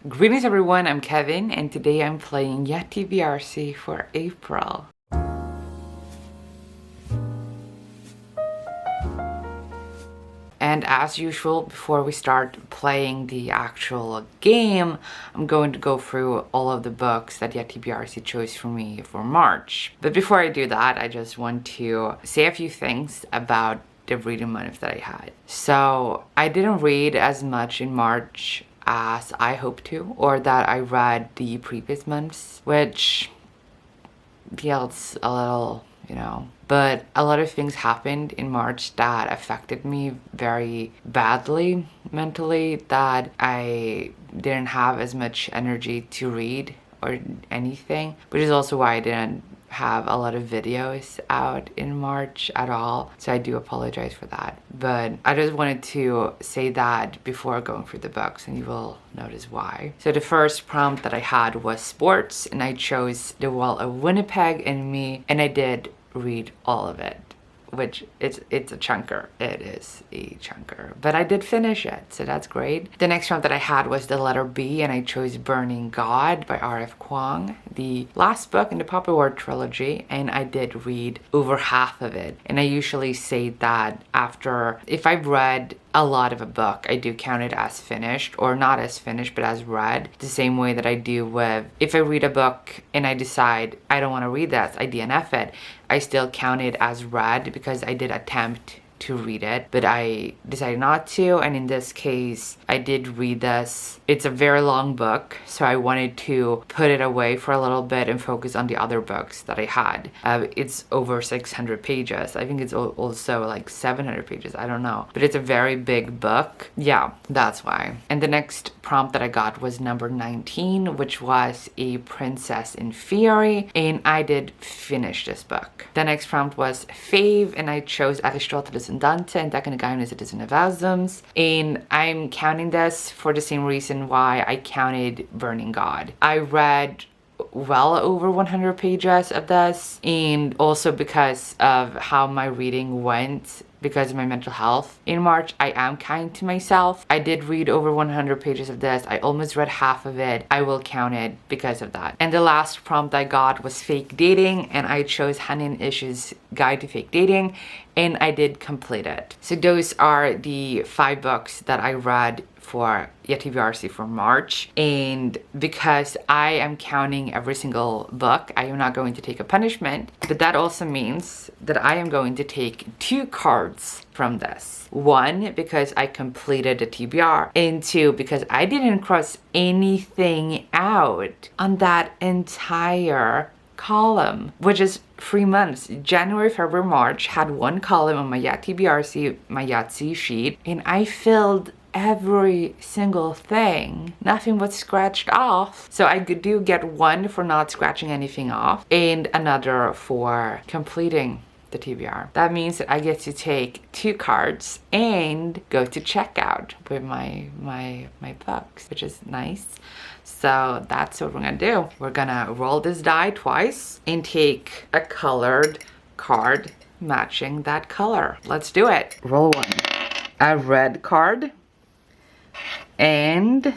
Greetings everyone, I'm Kevin and today I'm playing Yeti BRC for April. And as usual, before we start playing the actual game, I'm going to go through all of the books that Yeti BRC chose for me for March. But before I do that, I just want to say a few things about the reading month that I had. So I didn't read as much in March as I hoped to, or that I read the previous months, which feels a little, but a lot of things happened in March that affected me very badly mentally, that I didn't have as much energy to read or anything, which is also why I didn't have a lot of videos out in March at all, so I do apologize for that. But I just wanted to say that before going through the books, and you will notice why. So the first prompt that I had was sports, and I chose The Wall of Winnipeg in me, and I did read all of it, which it's a chunker. It is a chunker, but I did finish it, so that's great. The next one that I had was the letter B, and I chose Burning God by Rf Quang, the last book in the Poppy War trilogy, and I did read over half of it. And I usually say that if I've read a lot of a book, I do count it as finished, or not as finished but as read, the same way that I do with if I read a book and I decide I don't want to read that, I DNF it, I still count it as read because I did attempt to read it, but I decided not to. And in this case, I did read this. It's a very long book, so I wanted to put it away for a little bit and focus on the other books that I had. It's over 600 pages. I think it's also like 700 pages, I don't know, but it's a very big book. Yeah, that's why. And the next prompt that I got was number 19, which was A Princess in Fury, and I did finish this book. The next prompt was fave, and I chose Aristoteles and Dante and Geheimnisse des Universums, and I'm counting this for the same reason why I counted Burning God. I read well over 100 pages of this, and also because of how my reading went, because of my mental health in March, I am kind to myself. I did read over 100 pages of this. I almost read half of it. I will count it because of that. And the last prompt I got was fake dating, and I chose Hanin Ish's Guide to Fake Dating, and I did complete it. So those are the 5 books that I read for Yeti BRC for March, and because I am counting every single book, I am not going to take a punishment, but that also means that I am going to take 2 cards from this. 1, because I completed the TBR, and 2, because I didn't cross anything out on that entire column, which is 3 months. January, February, March had 1 column on my Yeti BRC, my Yahtzee sheet, and I filled every single thing. Nothing was scratched off. So I do get 1 for not scratching anything off, and another for completing the TBR. That means that I get to take 2 cards and go to checkout with my books, which is nice. So that's what we're gonna do. We're gonna roll this die twice and take a colored card matching that color. Let's do it. Roll 1. A red card and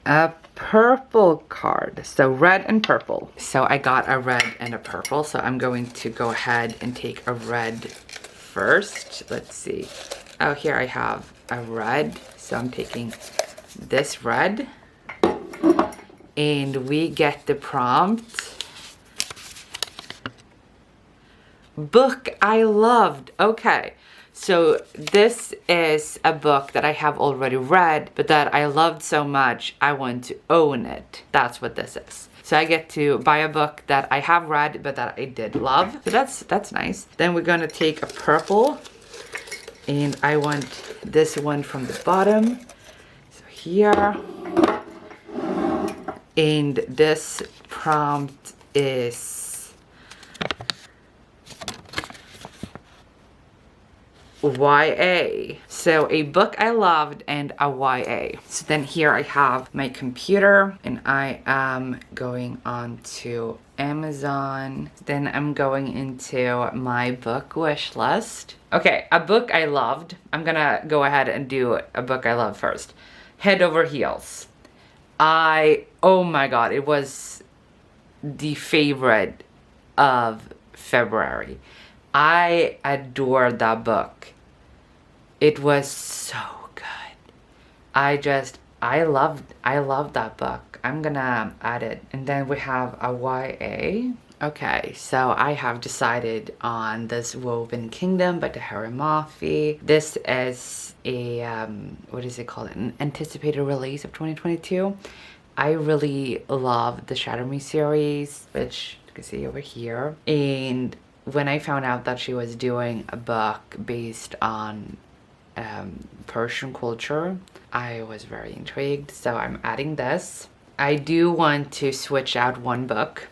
a purple card. So red and purple. So I got a red and a purple, so I'm going to go ahead and take a red first. Let's see. Oh, here I have a red, so I'm taking this red, and we get the prompt, book I loved. Okay, so this is a book that I have already read, but that I loved so much I want to own it. That's what this is. So I get to buy a book that I have read but that I did love. So that's nice. Then we're gonna take a purple, and I want this one from the bottom. So here. And this prompt is YA. So a book I loved and a YA. So then here I have my computer, and I am going on to Amazon. Then I'm going into my book wish list. Okay, a book I loved. I'm gonna go ahead and do a book I love first. Head Over Heels. Oh my god, it was the favorite of February. I adored that book. It was so good. I loved that book. I'm gonna add it. And then we have a YA. Okay, so I have decided on this Woven Kingdom by Tahari Mafi. This is a, what is it called? An anticipated release of 2022. I really love the Shatter Me series, which you can see over here. And when I found out that she was doing a book based on Persian culture, I was very intrigued, so I'm adding this. I do want to switch out one book,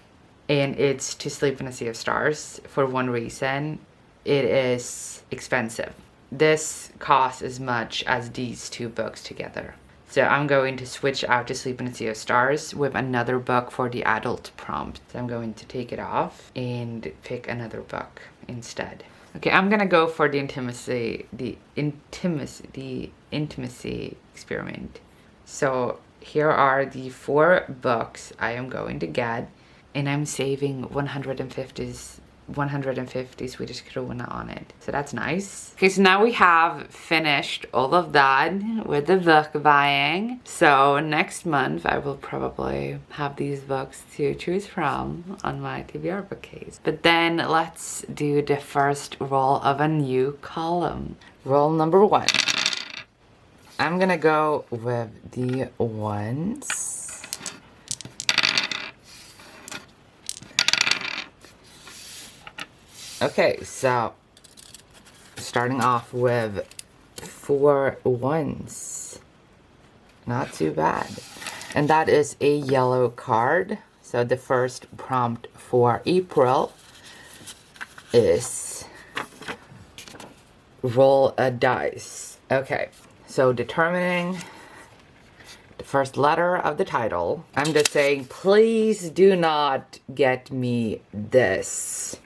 and it's To Sleep in a Sea of Stars, for one reason. It is expensive. This costs as much as these two books together. So I'm going to switch out To Sleep in a Sea of Stars with another book for the adult prompt. So I'm going to take it off and pick another book instead. Okay, I'm gonna go for the intimacy experiment. So here are the 4 books I am going to get, and I'm saving 150 Swedish krona on it. So that's nice. Okay, so now we have finished all of that with the book buying. So next month I will probably have these books to choose from on my TBR bookcase. But then let's do the first roll of a new column. Roll number 1. I'm gonna go with the ones. Okay, so starting off with 4 ones. Not too bad. And that is a yellow card. So the first prompt for April is roll a dice. Okay, so determining the first letter of the title. I'm just saying, please do not get me this.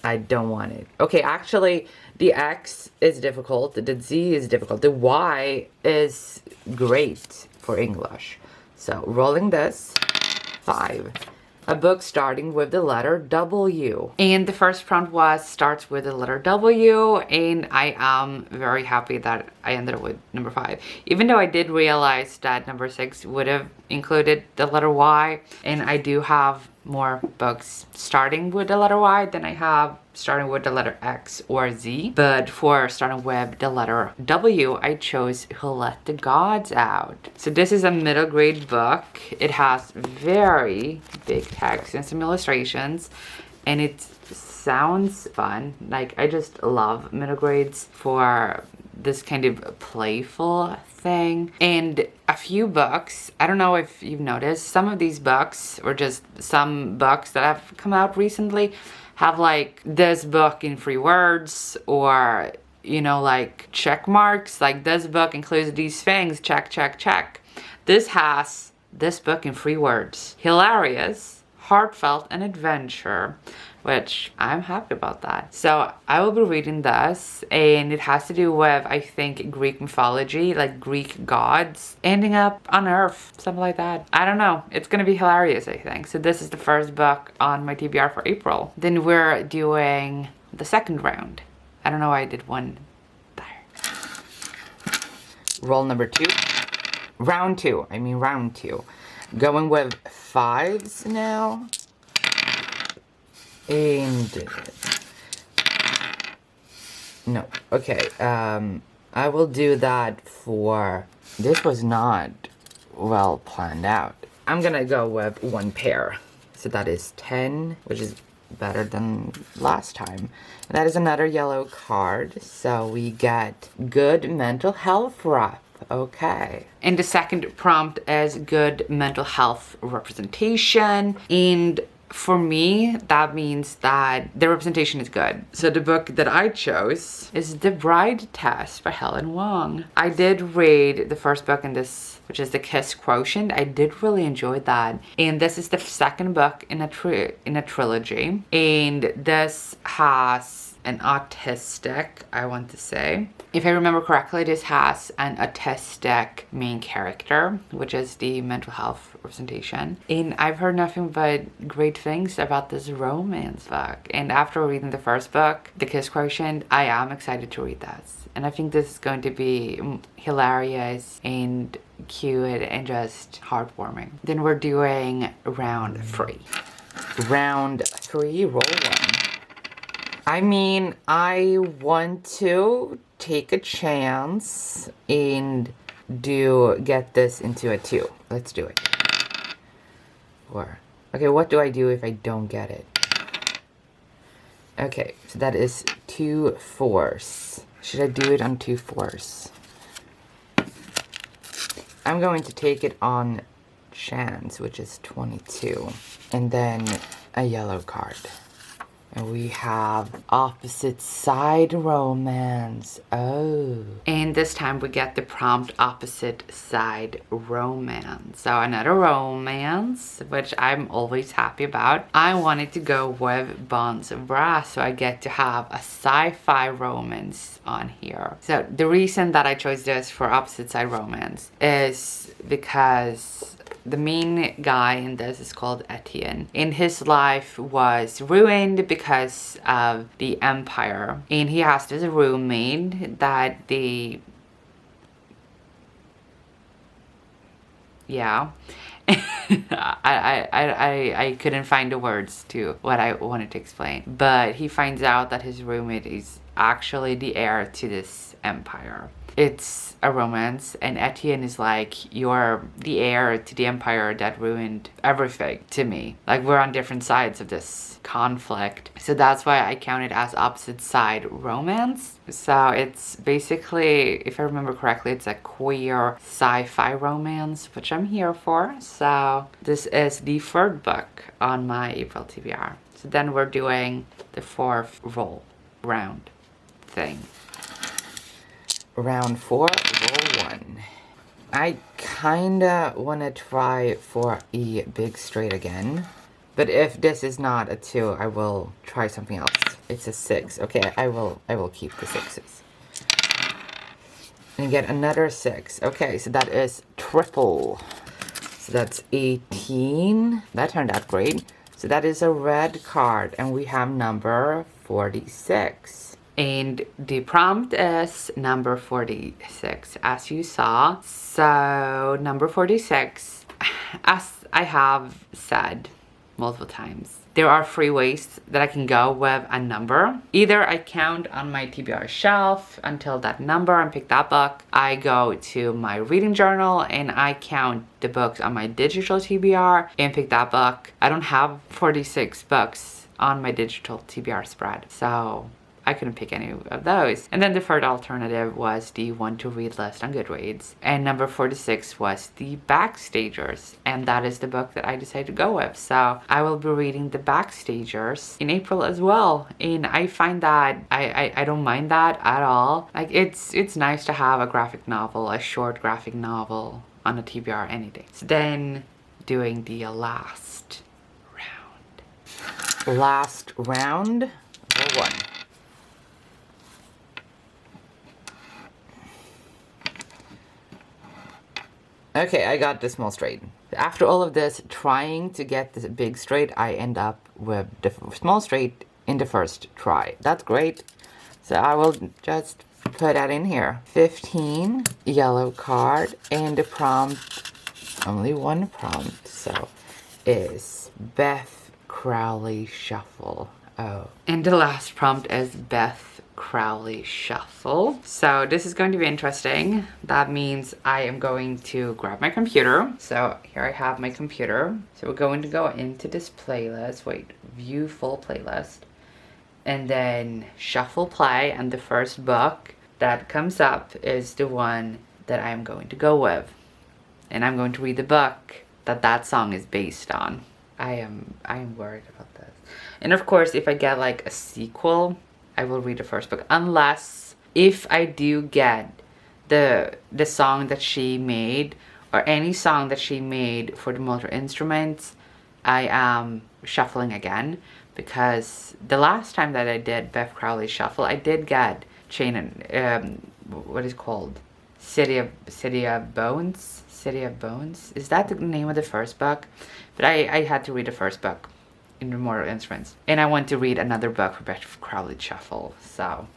I don't want it. Okay, actually, the X is difficult. The Z is difficult. The Y is great for English. So, rolling this. 5. A book starting with the letter W. And the first prompt starts with the letter W, and I am very happy that I ended up with number 5. Even though I did realize that number 6 would have included the letter Y, and I do have more books starting with the letter Y than I have starting with the letter X or Z. But for starting with the letter W, I chose Who Let the Gods Out. So this is a middle grade book. It has very big text and some illustrations, and it sounds fun. Like, I just love middle grades for this kind of playful thing. And a few books, I don't know if you've noticed, some of these books, or just some books that have come out recently, have like this book in 3 words, or, you know, like check marks, like this book includes these things, check, check, check. This has this book in 3 words: hilarious, heartfelt, and adventure, which I'm happy about that. So I will be reading this, and it has to do with, I think, Greek mythology, like Greek gods ending up on Earth, something like that. I don't know. It's gonna be hilarious, I think. So this is the first book on my TBR for April. Then we're doing the second round. I don't know why I did one there. Roll number 2. Round 2. Going with 5s now. And no, okay, I will do that for, this was not well planned out. I'm gonna go with 1 pair. So that is 10, which is better than last time. That is another yellow card. So we get good mental health rep. Okay. And the second prompt is good mental health representation. And for me, that means that the representation is good. So the book that I chose is The Bride Test by Helen Wong. I did read the first book in this, which is The Kiss Quotient. I did really enjoy that. And this is the second book in a trilogy. And this has an autistic, I want to say. If I remember correctly, this has an autistic main character, which is the mental health representation. And I've heard nothing but great things about this romance book. And after reading the first book, The Kiss Quotient, I am excited to read this. And I think this is going to be hilarious and cute and just heartwarming. Then we're doing round 3. Round 3, roll 1. I mean, I want to take a chance and get this into a 2. Let's do it. 4. Okay, what do I do if I don't get it? Okay, so that is 2 4s. Should I do it on 2 4s? I'm going to take it on chance, which is 22. And then a yellow card. And we have opposite side romance. Oh. And this time we get the prompt opposite side romance. So another romance, which I'm always happy about. I wanted to go with Bonds of Brass, so I get to have a sci-fi romance on here. So the reason that I chose this for opposite side romance is because the main guy in this is called Etienne, and his life was ruined because of the Empire. And he has this roommate that yeah. I couldn't find the words to what I wanted to explain. But he finds out that his roommate is actually the heir to this empire. It's a romance, and Etienne is like, you're the heir to the empire that ruined everything to me. Like, we're on different sides of this conflict. So that's why I count it as opposite side romance. So it's basically, if I remember correctly, it's a queer sci-fi romance, which I'm here for. So this is the 3rd book on my April TBR. So then we're doing the 4th round thing. Round 4, roll 1. I kinda wanna try for a big straight again. But if this is not a 2, I will try something else. It's a 6. Okay, I will keep the 6s. And get another 6. Okay, so that is triple. So that's 18. That turned out great. So that is a red card, and we have number 46. And the prompt is number 46, as you saw. So number 46, as I have said multiple times, there are 3 ways that I can go with a number. Either I count on my TBR shelf until that number and pick that book. I go to my reading journal and I count the books on my digital TBR and pick that book. I don't have 46 books on my digital TBR spread, so I couldn't pick any of those. And then the 3rd alternative was the Want to Read list on Goodreads. And number 46 was the Backstagers. And that is the book that I decided to go with. So I will be reading the Backstagers in April as well. And I find that I don't mind that at all. Like, it's nice to have a graphic novel, a short graphic novel on a TBR any day. So then doing the last round. Last round, roll 1. Okay, I got the small straight. After all of this, trying to get this big straight, I end up with the small straight in the first try. That's great. So I will just put that in here. 15, yellow card, and the prompt, only one prompt, so is Beth Crowley Shuffle. Oh. And the last prompt is Beth Crowley Shuffle. So this is going to be interesting. That means I am going to grab my computer. So here I have my computer. So we're going to go into this playlist. Wait, view full playlist. And then shuffle play, and the first book that comes up is the one that I'm going to go with. And I'm going to read the book that song is based on. I am worried about this. And of course, if I get like a sequel, I will read the first book, unless if I do get the song that she made, or any song that she made for the multi instruments, I am shuffling again. because the last time that I did Beth Crowley Shuffle, I did get Chain and what is it called? City of Bones. City of Bones. Is that the name of the first book? But I had to read the first book in the Mortal Instruments, and I want to read another book for Beth Crowley Shuffle. So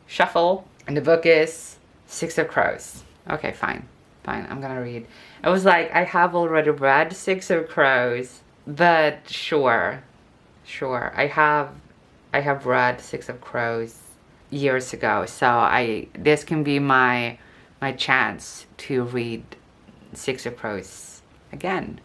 shuffle, and the book is Six of Crows. Okay, fine, I'm gonna read. I was like, I have already read Six of Crows, but sure, I have read Six of Crows years ago, so this can be my chance to read Six of Crows again.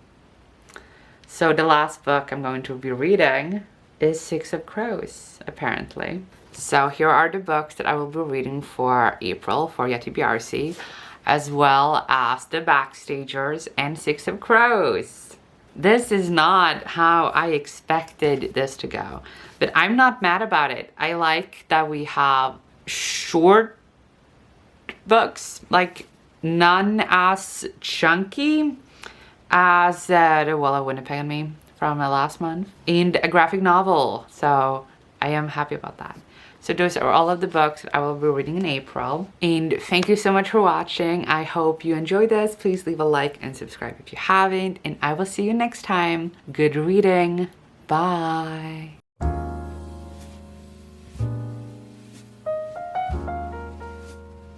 So the last book I'm going to be reading is Six of Crows, apparently. So here are the books that I will be reading for April for Yeti BRC, as well as The Backstagers and Six of Crows. This is not how I expected this to go, but I'm not mad about it. I like that we have short books, like none as chunky as the Wall of Winnipeg and Me from last month, and a graphic novel. So I am happy about that. So those are all of the books that I will be reading in April. And thank you so much for watching. I hope you enjoyed this. Please leave a like and subscribe if you haven't. And I will see you next time. Good reading. Bye.